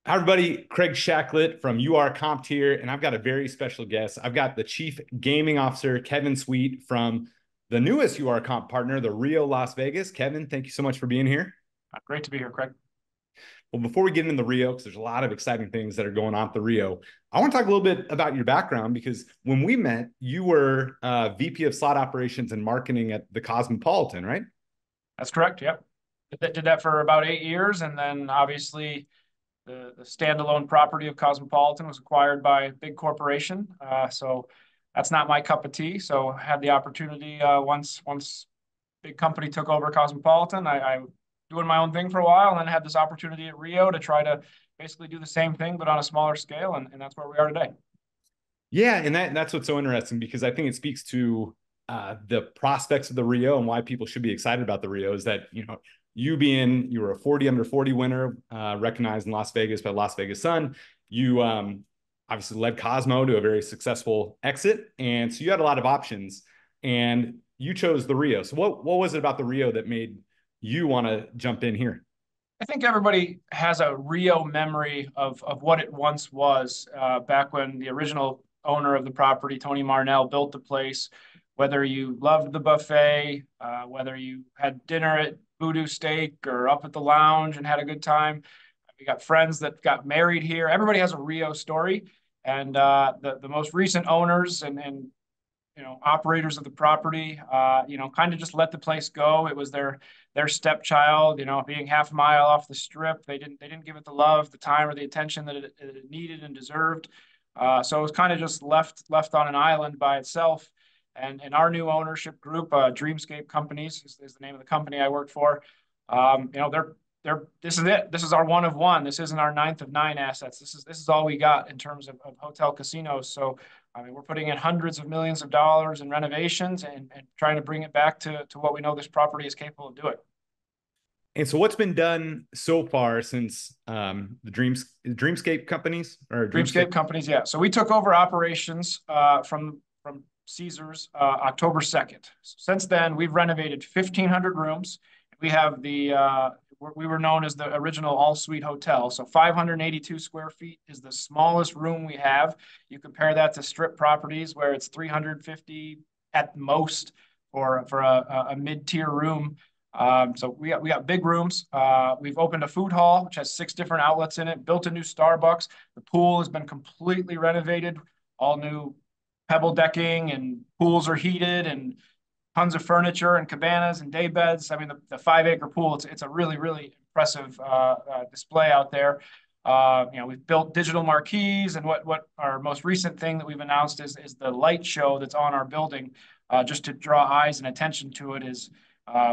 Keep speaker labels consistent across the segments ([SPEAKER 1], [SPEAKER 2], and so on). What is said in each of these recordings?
[SPEAKER 1] Hi, everybody. Craig Shacklett from URComped here, and I've got a very special guest. I've got the Chief Gaming Officer, Kevin Sweet, from the newest URComp partner, the Rio Las Vegas. Kevin, thank you so much for being here.
[SPEAKER 2] Great to be here, Craig.
[SPEAKER 1] Well, before we get into the Rio, because there's a lot of exciting things that are going on at the Rio, I want to talk a little bit about your background because when we met, you were VP of Slot Operations and Marketing at the Cosmopolitan, right?
[SPEAKER 2] That's correct. Yep. Did that for about 8 years. And then obviously the standalone property of Cosmopolitan was acquired by a big corporation. So that's not my cup of tea. So I had the opportunity once big company took over Cosmopolitan. I doing my own thing for a while and then had this opportunity at Rio to try to basically do the same thing, but on a smaller scale. And that's where we are today.
[SPEAKER 1] Yeah, and that's what's so interesting because I think it speaks to the prospects of the Rio and why people should be excited about the Rio is that you were a 40 under 40 winner, recognized in Las Vegas by Las Vegas Sun. You obviously led Cosmo to a very successful exit, and so you had a lot of options, and you chose the Rio. So what was it about the Rio that made you want to jump in here?
[SPEAKER 2] I think everybody has a Rio memory of what it once was back when the original owner of the property, Tony Marnell, built the place. Whether you loved the buffet, whether you had dinner at Voodoo Steak or up at the lounge and had a good time. We got friends that got married here. Everybody has a Rio story. And the most recent owners and operators of the property, kind of just let the place go. It was their stepchild, being half a mile off the strip. They didn't give it the love, the time, or the attention that it needed and deserved. So it was kind of just left on an island by itself. And our new ownership group, Dreamscape Companies, is the name of the company I worked for. This is it. This is our one of one. This isn't our ninth of nine assets. This is all we got in terms of hotel casinos. So I mean, we're putting in hundreds of millions of dollars in renovations and trying to bring it back to what we know this property is capable of doing.
[SPEAKER 1] And so what's been done so far since the Dreamscape companies or Dreamscape?
[SPEAKER 2] Dreamscape Companies, yeah. So we took over operations from Caesars October 2nd. So since then, we've renovated 1,500 rooms. We have we were known as the original all-suite hotel. So 582 square feet is the smallest room we have. You compare that to strip properties where it's 350 at most for a mid-tier room. So we got big rooms. We've opened a food hall, which has 6 different outlets in it, built a new Starbucks. The pool has been completely renovated, all new pebble decking, and pools are heated, and tons of furniture and cabanas and day beds. I mean, the 5 acre pool, it's a really, really impressive display out there. We've built digital marquees, and what our most recent thing that we've announced is the light show that's on our building, just to draw eyes and attention to it. Is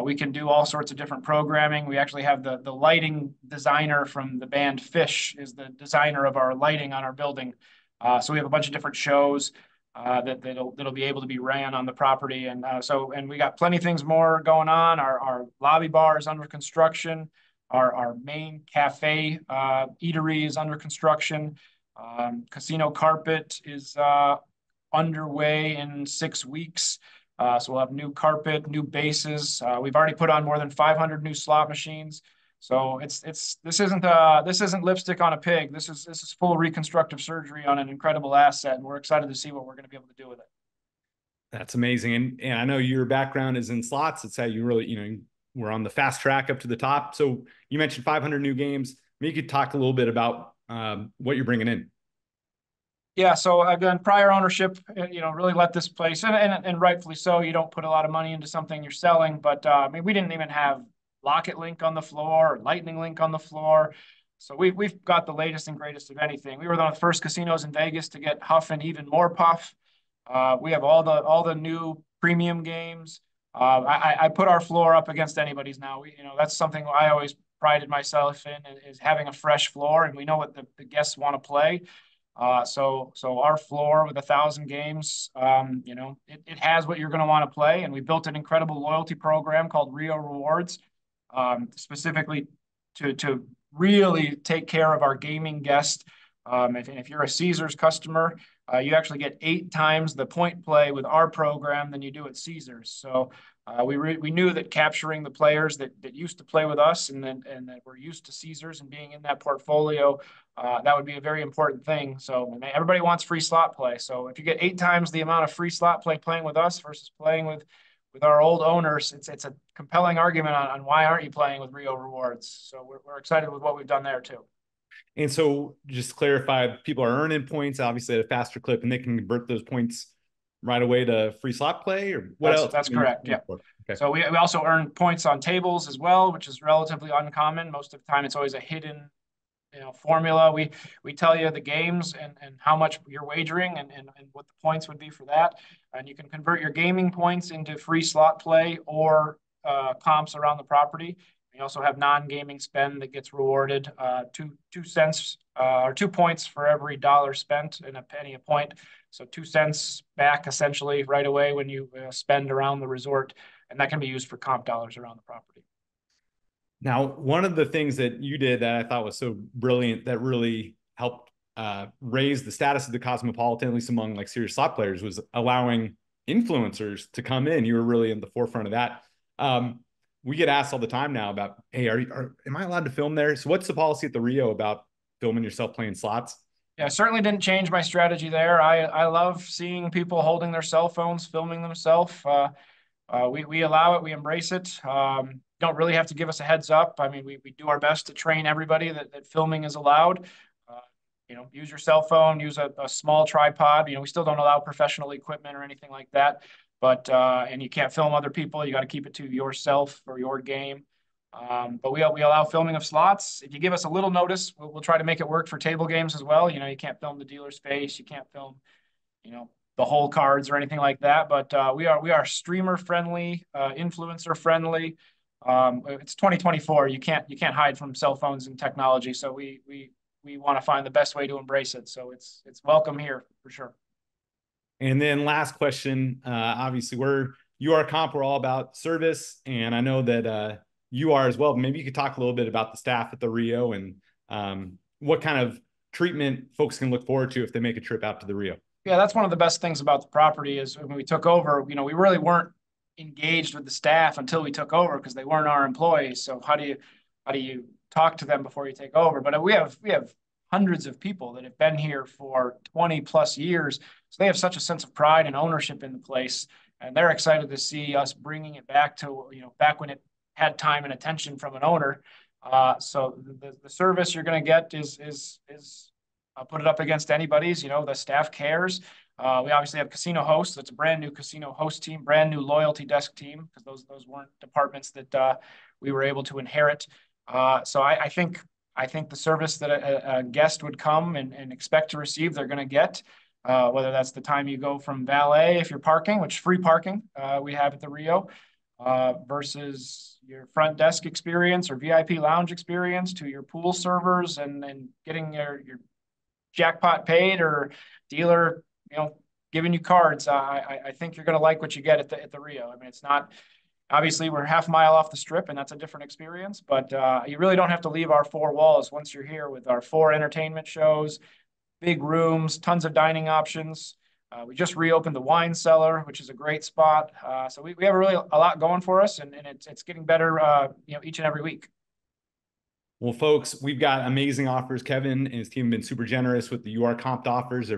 [SPEAKER 2] we can do all sorts of different programming. We actually have the lighting designer from the band Fish is the designer of our lighting on our building. So we have a bunch of different shows that'll be able to be ran on the property, and we got plenty of things more going on. Our lobby bar is under construction. Our main cafe eatery is under construction. Casino carpet is underway in 6 weeks. So we'll have new carpet, new bases. We've already put on more than 500 new slot machines. So this isn't lipstick on a pig. This is full reconstructive surgery on an incredible asset, and we're excited to see what we're going to be able to do with it.
[SPEAKER 1] That's amazing. And I know your background is in slots. It's how you really, we're on the fast track up to the top. So you mentioned 500 new games. Maybe you could talk a little bit about what you're bringing in.
[SPEAKER 2] Yeah, so again, prior ownership, really let this place, and rightfully so. You don't put a lot of money into something you're selling, but I mean, we didn't even have Locket Link on the floor, or Lightning Link on the floor. So we've got the latest and greatest of anything. We were one of the first casinos in Vegas to get Huff and even more Puff. We have all the new premium games. I put our floor up against anybody's now. That's something I always prided myself in is having a fresh floor, and we know what the guests want to play. So our floor with 1,000 games, it has what you're going to want to play. And we built an incredible loyalty program called Rio Rewards, specifically to really take care of our gaming guests. If you're a Caesars customer, you actually get 8 times the point play with our program than you do at Caesars. So We knew that capturing the players that used to play with us and that were used to Caesars and being in that portfolio, that would be a very important thing. So everybody wants free slot play. So if you get 8 times the amount of free slot play playing with us versus playing with our old owners, it's a compelling argument on why aren't you playing with Rio Rewards. So we're excited with what we've done there too.
[SPEAKER 1] And so just to clarify, people are earning points obviously at a faster clip, and they can convert those points right away to free slot play, or what else?
[SPEAKER 2] That's correct. Yeah.
[SPEAKER 1] Okay.
[SPEAKER 2] So we also earn points on tables as well, which is relatively uncommon. Most of the time, it's always a hidden, formula. We tell you the games and how much you're wagering and what the points would be for that, and you can convert your gaming points into free slot play or comps around the property. We also have non-gaming spend that gets rewarded 2 cents or 2 points for every dollar spent and a penny a point. So 2 cents back essentially right away when you spend around the resort, and that can be used for comp dollars around the property.
[SPEAKER 1] Now, one of the things that you did that I thought was so brilliant that really helped raise the status of the Cosmopolitan, at least among like serious slot players, was allowing influencers to come in. You were really in the forefront of that. We get asked all the time now about, hey, am I allowed to film there? So what's the policy at the Rio about filming yourself playing slots?
[SPEAKER 2] Yeah, certainly didn't change my strategy there. I love seeing people holding their cell phones, filming themselves. We allow it, we embrace it. Don't really have to give us a heads up. I mean, we do our best to train everybody that filming is allowed. Use your cell phone, use a small tripod. We still don't allow professional equipment or anything like that. But and you can't film other people. You got to keep it to yourself or your game. But we allow filming of slots. If you give us a little notice, we'll try to make it work for table games as well. You can't film the dealer's face. You can't film, the whole cards or anything like that. But we are streamer friendly, influencer friendly. It's 2024. You can't hide from cell phones and technology. So we want to find the best way to embrace it. So it's welcome here for sure.
[SPEAKER 1] And then last question, obviously we're URComp, we're all about service, and I know that you are as well. But maybe you could talk a little bit about the staff at the Rio and what kind of treatment folks can look forward to if they make a trip out to the Rio.
[SPEAKER 2] Yeah, that's one of the best things about the property is when we took over, we really weren't engaged with the staff until we took over because they weren't our employees. So how do you talk to them before you take over? But we have hundreds of people that have been here for 20 plus years. So they have such a sense of pride and ownership in the place. And they're excited to see us bringing it back to, back when it had time and attention from an owner. So the service you're going to get is I'll put it up against anybody's. The staff cares. We obviously have casino hosts. That's a brand new casino host team, brand new loyalty desk team, because those weren't departments that we were able to inherit. So I think the service that a guest would come and expect to receive, they're going to get, whether that's the time you go from valet, if you're parking, which free parking we have at the Rio, versus your front desk experience or VIP lounge experience, to your pool servers and getting your jackpot paid or dealer, giving you cards. I think you're going to like what you get at the Rio. I mean, it's not. Obviously, we're half a mile off the strip, and that's a different experience. But you really don't have to leave our four walls once you're here with our 4 entertainment shows, big rooms, tons of dining options. We just reopened the wine cellar, which is a great spot. So we have really a lot going for us, and it's getting better, each and every week.
[SPEAKER 1] Well, folks, we've got amazing offers. Kevin and his team have been super generous with the URComp offers. They're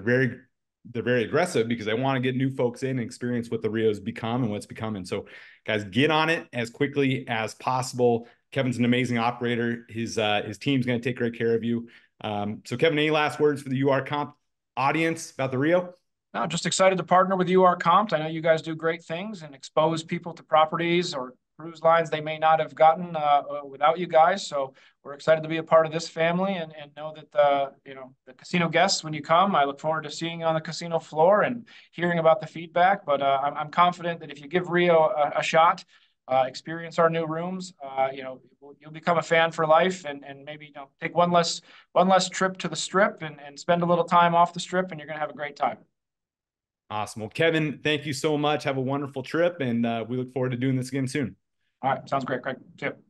[SPEAKER 1] very aggressive because they want to get new folks in and experience what the Rio's become and what's becoming. So guys, get on it as quickly as possible. Kevin's an amazing operator. His team's going to take great care of you. So Kevin, any last words for the URComp audience about the Rio?
[SPEAKER 2] No, just excited to partner with URComp. I know you guys do great things and expose people to properties or cruise lines they may not have gotten without you guys. So we're excited to be a part of this family and know that the casino guests, when you come, I look forward to seeing you on the casino floor and hearing about the feedback. But I'm confident that if you give Rio a shot, experience our new rooms, you'll become a fan for life and maybe take one less trip to the strip and spend a little time off the strip, and you're going to have a great time.
[SPEAKER 1] Awesome. Well, Kevin, thank you so much. Have a wonderful trip, and we look forward to doing this again soon.
[SPEAKER 2] All right. Sounds great, Craig. See you.